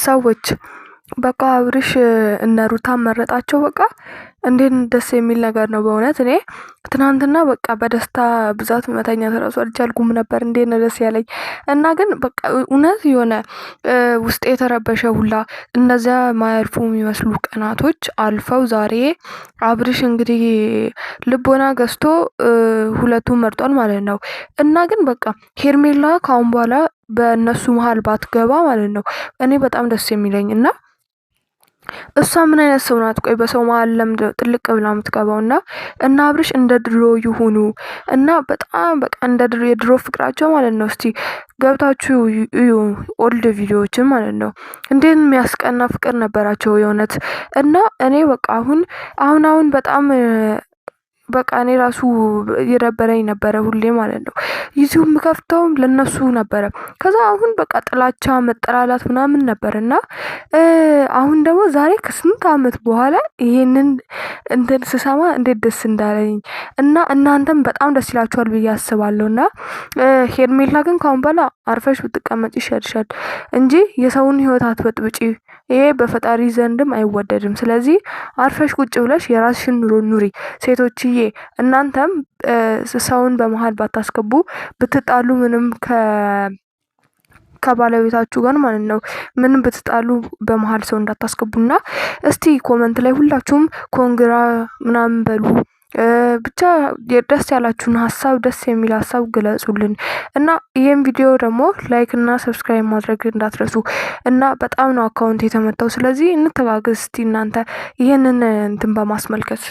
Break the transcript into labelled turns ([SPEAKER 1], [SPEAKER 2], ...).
[SPEAKER 1] ሰዎች በቃ አብርሽ እነ ሩታን መረጣቸው። በቃ እንዴት ደስ የሚል ነገር ነው በእውነት። እኔ ትናንትና በቃ በደስታ ብዛት መተኛት እራሱ አልቻልኩም ነበር። እንዴት ነው ደስ ያለኝ። እና ግን በቃ እውነት የሆነ ውስጤ የተረበሸ ሁላ እነዚያ ማያልፉ የሚመስሉ ቀናቶች አልፈው ዛሬ አብርሽ እንግዲህ ልቦና ገዝቶ ሁለቱን መርጧል ማለት ነው። እና ግን በቃ ሄርሜላ ካሁን በኋላ በእነሱ መሀል ባትገባ ማለት ነው እኔ በጣም ደስ የሚለኝ። እና እሷ ምን አይነት ሰው ናት? ቆይ በሰው መሀል ለምንድን ነው ጥልቅ ብላ የምትገባው? እና አብርሽ እንደ ድሮ ይሁኑ እና በጣም በቃ እንደ ድሮ የድሮ ፍቅራቸው ማለት ነው። እስቲ ገብታችሁ እዩ ኦልድ ቪዲዮዎችን ማለት ነው። እንዴት የሚያስቀና ፍቅር ነበራቸው የእውነት። እና እኔ በቃ አሁን በጣም በቃ እኔ ራሱ እየደበረኝ ነበረ ሁሌ ማለት ነው። ዩቲዩብ የምከፍተውም ለነሱ ነበረ። ከዛ አሁን በቃ ጥላቻ መጠላላት ምናምን ነበር። እና አሁን ደግሞ ዛሬ ከስንት አመት በኋላ ይሄንን እንትን ስሰማ እንዴት ደስ እንዳለኝ እና እናንተም በጣም ደስ ይላችኋል ብዬ አስባለሁ። እና ሄርሜላ ግን ካሁን በኋላ አርፈሽ ብትቀመጭ ይሻልሻል እንጂ የሰውን ህይወት አትበጥብጪ። ይሄ በፈጣሪ ዘንድም አይወደድም። ስለዚህ አርፈሽ ቁጭ ብለሽ የራስሽን ኑሮ ኑሪ። ሴቶችዬ እናንተም ሰውን በመሀል ባታስገቡ፣ ብትጣሉ ምንም ከባለቤታችሁ ጋር ማለት ነው ምንም ብትጣሉ በመሀል ሰው እንዳታስገቡና እስቲ ኮመንት ላይ ሁላችሁም ኮንግራ ምናምን በሉ። ብቻ ደስ ያላችሁን ሀሳብ ደስ የሚል ሀሳብ ግለጹልን። እና ይሄን ቪዲዮ ደግሞ ላይክ እና ሰብስክራይብ ማድረግ እንዳትረሱ። እና በጣም ነው አካውንት የተመታው። ስለዚህ እንተጋገዝ እስቲ እናንተ ይሄንን እንትን በማስመልከት